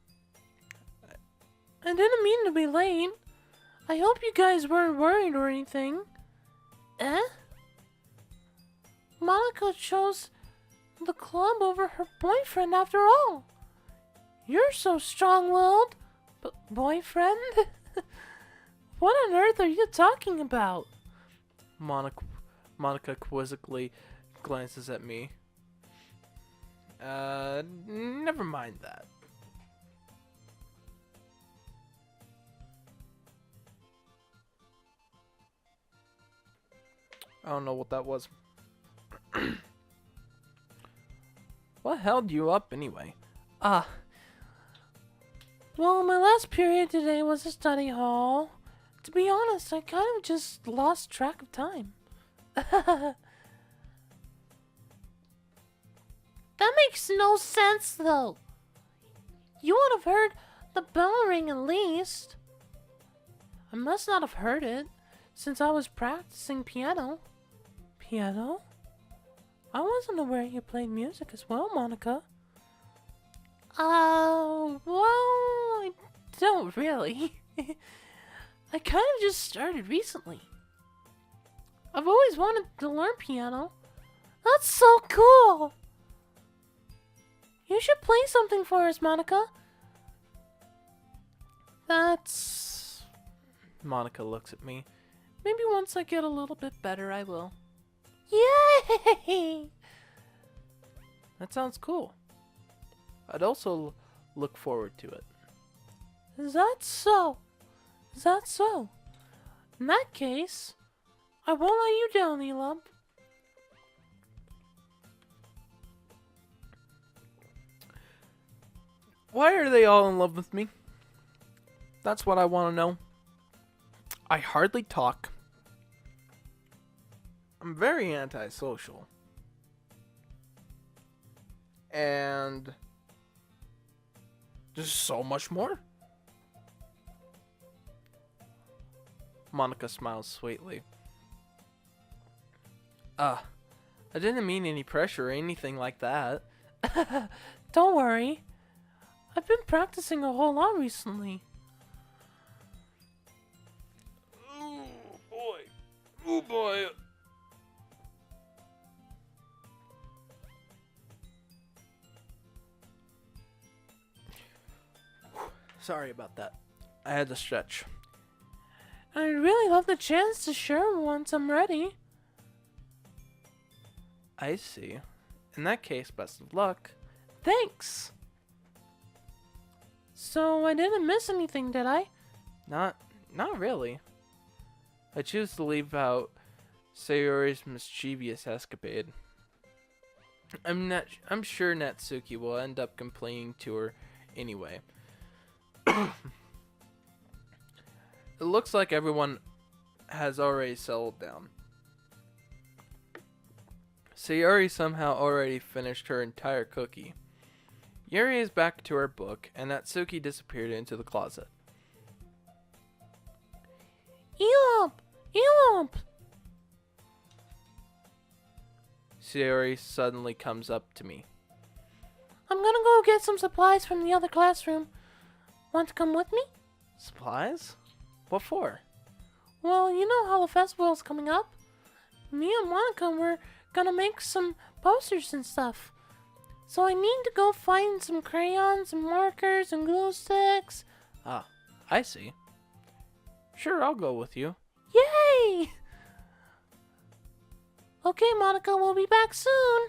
I didn't mean to be late. I hope you guys weren't worried or anything. Monica chose the club over her boyfriend after all. You're so strong-willed. But boyfriend? What on earth are you talking about? Monica quizzically glances at me. Never mind that. I don't know what that was. What held you up anyway? Well, my last period today was a study hall. To be honest, I kind of just lost track of time. That makes no sense, though. You would have heard the bell ring at least. I must not have heard it, since I was practicing piano. Piano? I wasn't aware you played music as well, Monica. Well, I don't really. I kind of just started recently. I've always wanted to learn piano. That's so cool! You should play something for us, Monica. That's... Monica looks at me. Maybe once I get a little bit better, I will. Yay! That sounds cool. I'd also look forward to it. Is that so? Is that so? In that case, I won't let you down, Elump. Why are they all in love with me? That's what I want to know. I hardly talk. I'm very antisocial. And there's so much more. Monica smiles sweetly. I didn't mean any pressure or anything like that. Don't worry. I've been practicing a whole lot recently. Oh boy. Oh boy. Sorry about that. I had to stretch. I'd really love the chance to share once I'm ready. I see. In that case, best of luck. Thanks. So I didn't miss anything, did I? Not really. I choose to leave out Sayori's mischievous escapade. I'm sure Natsuki will end up complaining to her anyway. It looks like everyone has already settled down. Sayori somehow already finished her entire cookie. Yuri is back to her book, and Natsuki disappeared into the closet. Elump! Elump! Sayori suddenly comes up to me. I'm gonna go get some supplies from the other classroom. Want to come with me? Supplies? What for? Well, you know how the festival's coming up. Me and Monica were gonna make some posters and stuff. So I need to go find some crayons and markers and glue sticks. Ah, I see. Sure, I'll go with you. Yay! Okay, Monica, we'll be back soon.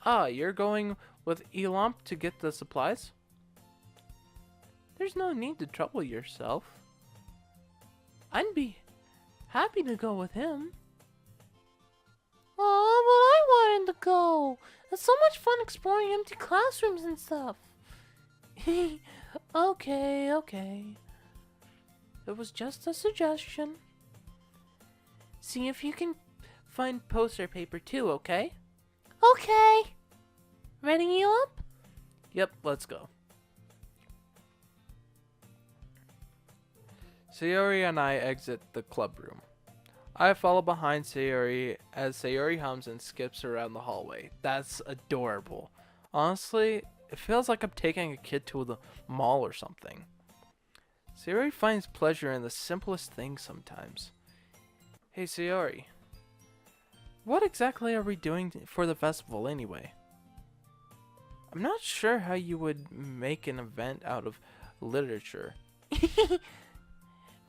Ah, you're going with Elomp to get the supplies? There's no need to trouble yourself. I'd be happy to go with him. Aw, but I wanted to go. It's so much fun exploring empty classrooms and stuff. Okay. It was just a suggestion. See if you can find poster paper too, okay? Okay. Ready, Elump? Yep, let's go. Sayori and I exit the club room. I follow behind Sayori as Sayori hums and skips around the hallway. That's adorable. Honestly, it feels like I'm taking a kid to the mall or something. Sayori finds pleasure in the simplest things sometimes. Hey Sayori, what exactly are we doing for the festival anyway? I'm not sure how you would make an event out of literature.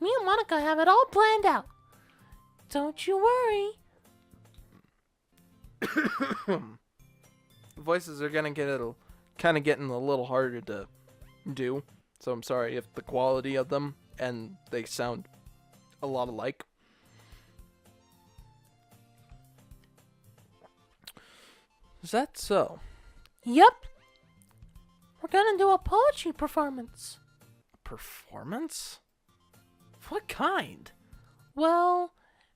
Me and Monica have it all planned out. Don't you worry. Voices are gonna kind of getting a little harder to do, so I'm sorry if the quality of them and they sound a lot alike. Is that so? Yep. We're gonna do a poetry performance. Performance? What kind? Well,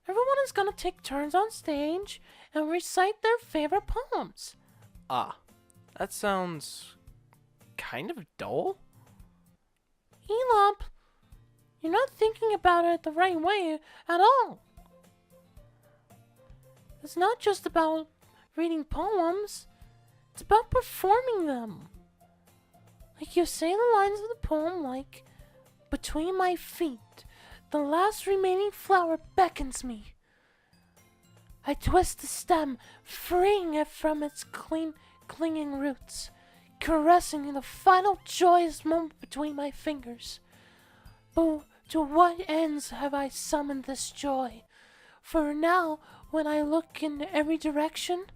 everyone is gonna take turns on stage and recite their favorite poems. Ah, that sounds kind of dull. Elump, you're not thinking about it the right way at all. It's not just about reading poems. It's about performing them. Like you say the lines of the poem like, Between my feet, the last remaining flower beckons me. I twist the stem, freeing it from its clinging roots, caressing the final joyous moment between my fingers. But to what ends have I summoned this joy? For now, when I look in every direction,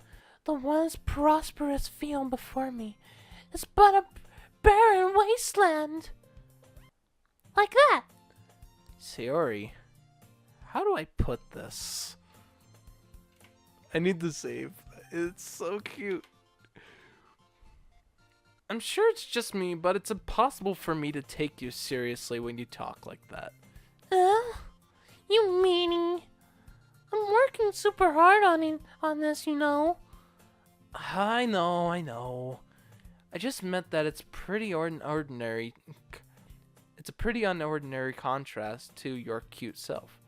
the once prosperous field before me is but a barren wasteland. Like that. Sayori, how do I put this? I need to save. It's so cute. I'm sure it's just me, but it's impossible for me to take you seriously when you talk like that. You meanie. I'm working super hard on this, you know. I know. I just meant that it's pretty ordinary. It's a pretty unordinary contrast to your cute self.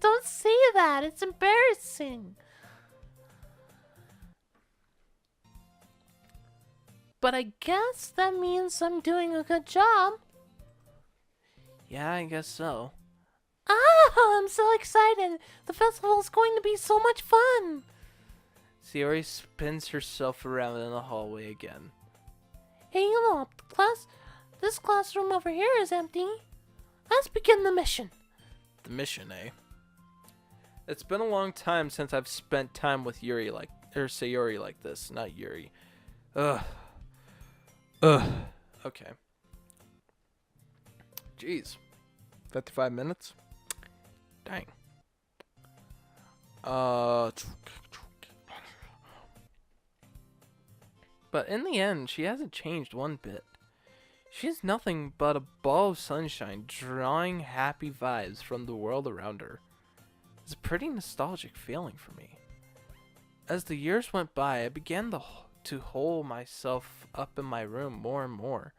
Don't say that. It's embarrassing. But I guess that means I'm doing a good job. Yeah, I guess so. I'm so excited. The festival is going to be so much fun. Sayori spins herself around in the hallway again. Hey, you know, this classroom over here is empty. Let's begin the mission. The mission, eh? It's been a long time since I've spent time with Sayori like this, not Yuri. Ugh. Okay. Jeez. 55 minutes? Dang. But in the end, she hasn't changed one bit. She's nothing but a ball of sunshine, drawing happy vibes from the world around her. It's a pretty nostalgic feeling for me. As the years went by, I began to hole myself up in my room more and more.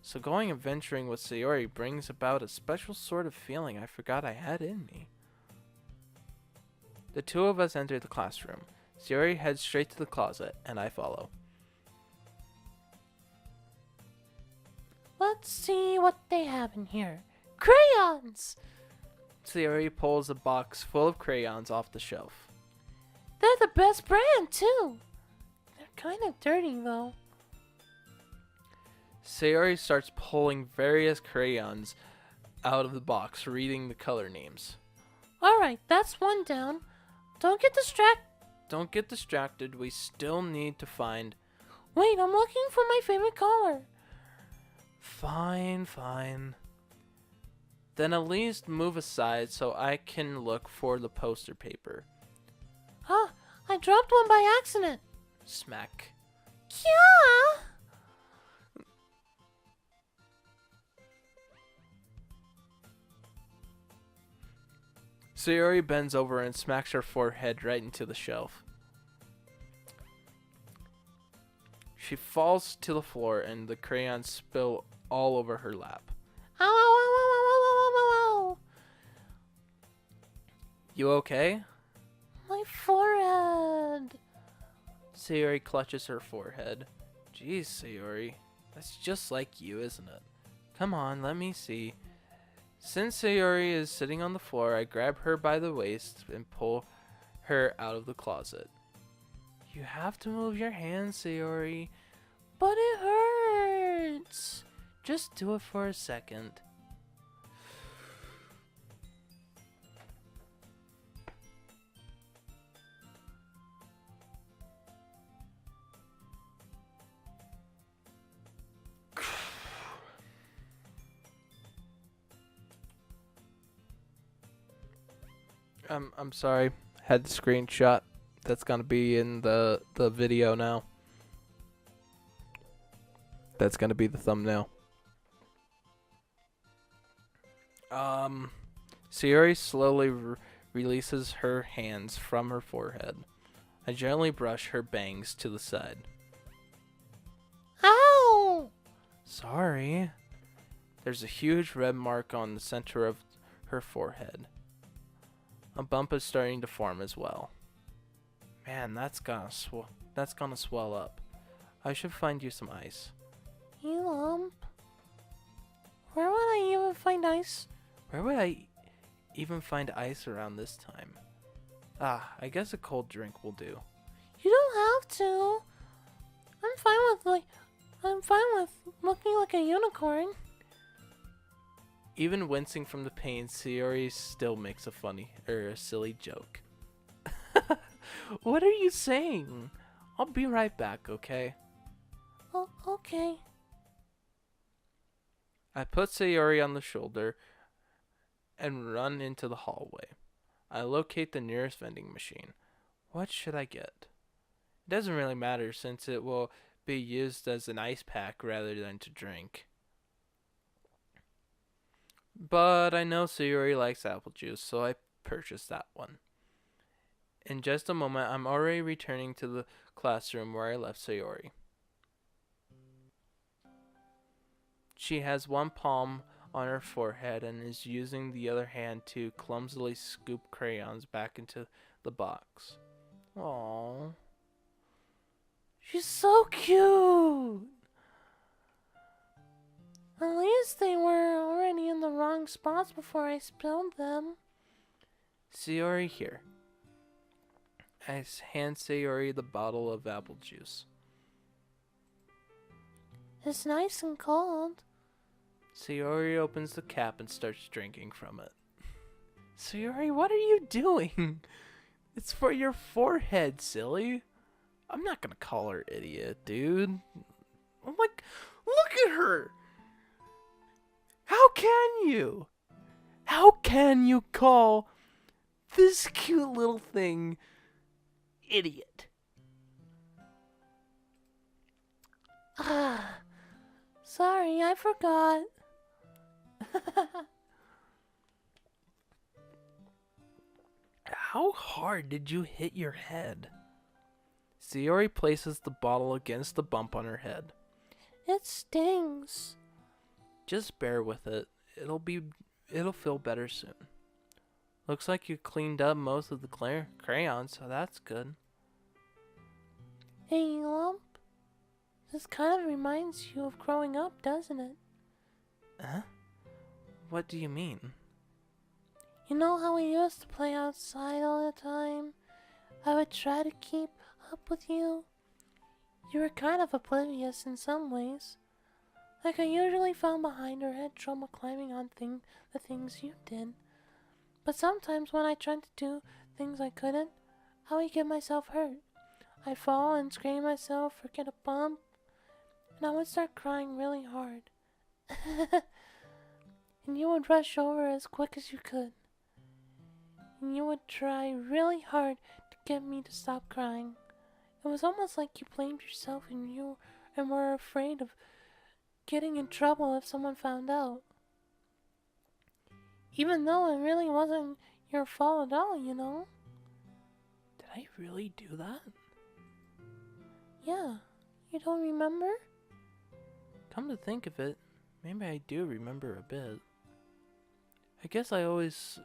So going adventuring with Sayori brings about a special sort of feeling I forgot I had in me. The two of us enter the classroom. Sayori heads straight to the closet, and I follow. Let's see what they have in here. Crayons! Sayori pulls a box full of crayons off the shelf. They're the best brand, too. They're kind of dirty, though. Sayori starts pulling various crayons out of the box, reading the color names. Alright, that's one down. Don't get distracted. We still need to find... Wait, I'm looking for my favorite color. Fine. Then at least move aside so I can look for the poster paper. I dropped one by accident. Smack. Yeah! Sayori bends over and smacks her forehead right into the shelf. She falls to the floor and the crayons spill all over her lap. Ow, ow, ow, ow, ow, ow, ow, ow. You okay? My forehead. Sayori clutches her forehead. Jeez, Sayori. That's just like you, isn't it? Come on, let me see. Since Sayori is sitting on the floor, I grab her by the waist and pull her out of the closet. You have to move your hands, Sayori. But it hurts. Just do it for a second. I'm sorry. Had the screenshot. That's gonna be in the video now. That's gonna be the thumbnail. Sayori slowly releases her hands from her forehead. I gently brush her bangs to the side. Ow! Sorry. There's a huge red mark on the center of her forehead. A bump is starting to form as well. Man, that's gonna swell up. I should find you some ice. You lump. Where would I even find ice? Where would I even find ice around this time? Ah, I guess a cold drink will do. You don't have to. I'm fine with looking like a unicorn. Even wincing from the pain, Sayori still makes a silly joke. What are you saying? I'll be right back, okay? Oh, okay. I put Sayori on the shoulder and run into the hallway. I locate the nearest vending machine. What should I get? It doesn't really matter since it will be used as an ice pack rather than to drink. But I know Sayori likes apple juice, so I purchased that one. In just a moment, I'm already returning to the classroom where I left Sayori. She has one palm on her forehead and is using the other hand to clumsily scoop crayons back into the box. Aww. She's so cute. At least they were already in the wrong spots before I spilled them. Sayori, here. I hand Sayori the bottle of apple juice. It's nice and cold. Sayori opens the cap and starts drinking from it. Sayori, what are you doing? It's for your forehead, silly. I'm not gonna call her idiot, dude. I'm like, look at her! How can you? How can you call this cute little thing idiot? Ah, sorry, I forgot. How hard did you hit your head? Sayori places the bottle against the bump on her head. It stings. Just bear with it. It'll feel better soon. Looks like you cleaned up most of the crayons, so that's good. Hey, Lump. This kind of reminds you of growing up, doesn't it? Huh? What do you mean? You know how we used to play outside all the time? I would try to keep up with you. You were kind of oblivious in some ways. Like I usually found behind or had trouble climbing on the things you did. But sometimes when I tried to do things I couldn't, I would get myself hurt. I'd fall and scrape myself or get a bump, and I would start crying really hard. And you would rush over as quick as you could. And you would try really hard to get me to stop crying. It was almost like you blamed yourself and were afraid of getting in trouble if someone found out. Even though it really wasn't your fault at all, you know? Did I really do that? Yeah, you don't remember? Come to think of it, maybe I do remember a bit. I guess I was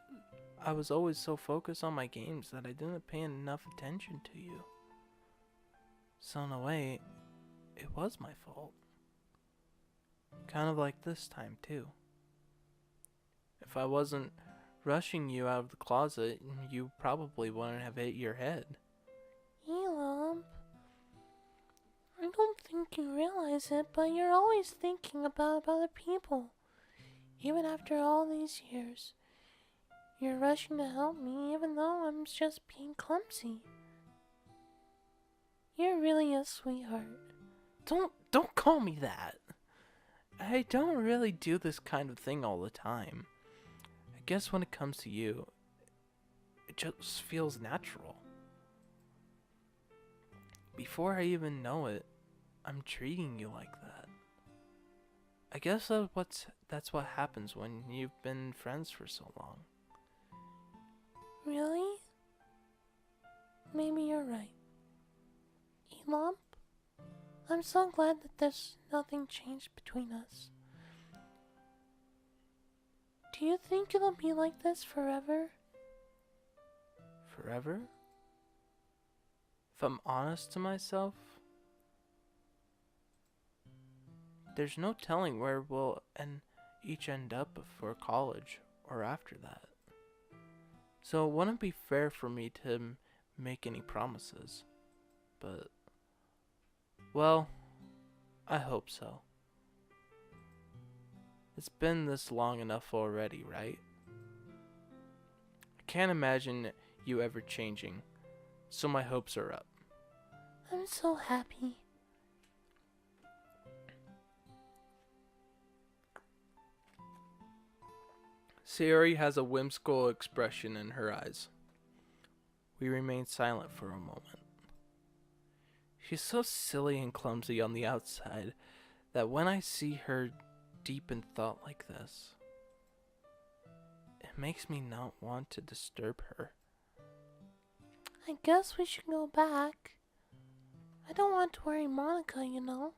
always so focused on my games that I didn't pay enough attention to you. So in a way, it was my fault. Kind of like this time too. If I wasn't rushing you out of the closet, you probably wouldn't have hit your head. Elam, I don't think you realize it, but you're always thinking about other people. Even after all these years, you're rushing to help me even though I'm just being clumsy. You're really a sweetheart. Don't call me that. I don't really do this kind of thing all the time. I guess when it comes to you, it just feels natural. Before I even know it, I'm treating you like that. I guess that's what happens when you've been friends for so long. Really? Maybe you're right. Elump, I'm so glad that there's nothing changed between us. Do you think it'll be like this forever? Forever? If I'm honest to myself, there's no telling where we'll each end up before college or after that. So it wouldn't be fair for me to make any promises. But, well, I hope so. It's been this long enough already, right? I can't imagine you ever changing, so my hopes are up. I'm so happy. Sayori has a whimsical expression in her eyes. We remain silent for a moment. She's so silly and clumsy on the outside that when I see her deep in thought like this, it makes me not want to disturb her. I guess we should go back. I don't want to worry Monica, you know.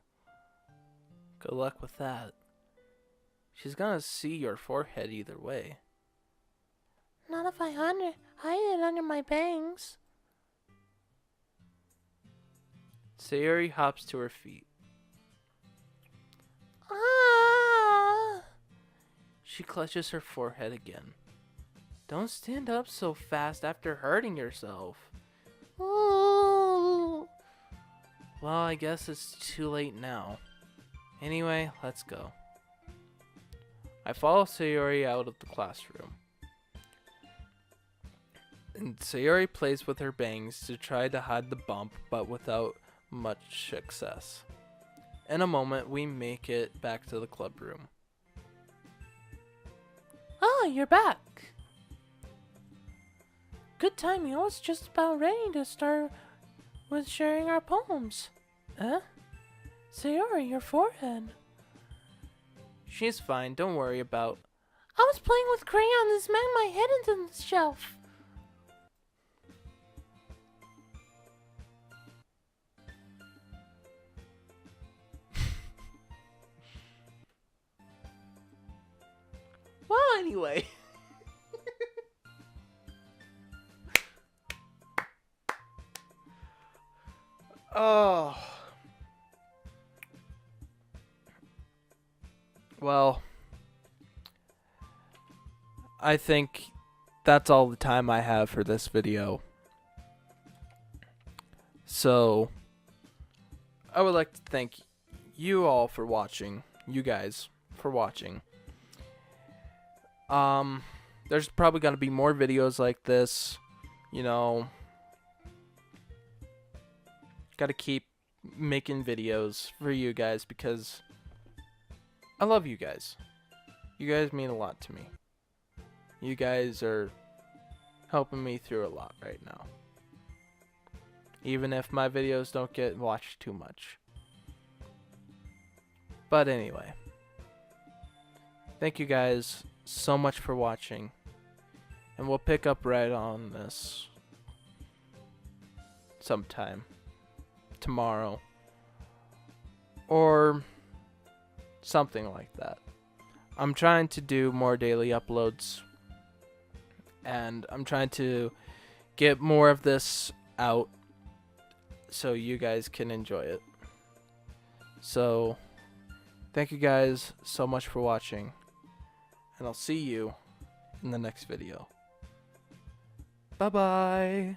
Good luck with that. She's gonna see your forehead either way. Not if I hide it under my bangs. Sayori hops to her feet. Ah! She clutches her forehead again. Don't stand up so fast after hurting yourself. Ooh. Well, I guess it's too late now. Anyway, let's go. I follow Sayori out of the classroom. And Sayori plays with her bangs to try to hide the bump, but without much success. In a moment, we make it back to the club room. Oh, you're back. Good timing. I was just about ready to start with sharing our poems. Huh? Sayori, your forehead. She's fine, don't worry about. I was playing with crayons and smacked my head into the shelf. Well, anyway. Oh. Well, I think that's all the time I have for this video. So, I would like to thank you all for watching. You guys for watching. There's probably going to be more videos like this. You know, got to keep making videos for you guys because I love you guys. You guys mean a lot to me. You guys are helping me through a lot right now. Even if my videos don't get watched too much. But anyway. Thank you guys so much for watching. And we'll pick up right on this sometime. Tomorrow. Or something like that. I'm trying to do more daily uploads. And I'm trying to get more of this out so you guys can enjoy it. So, thank you guys so much for watching. And I'll see you in the next video. Bye-bye.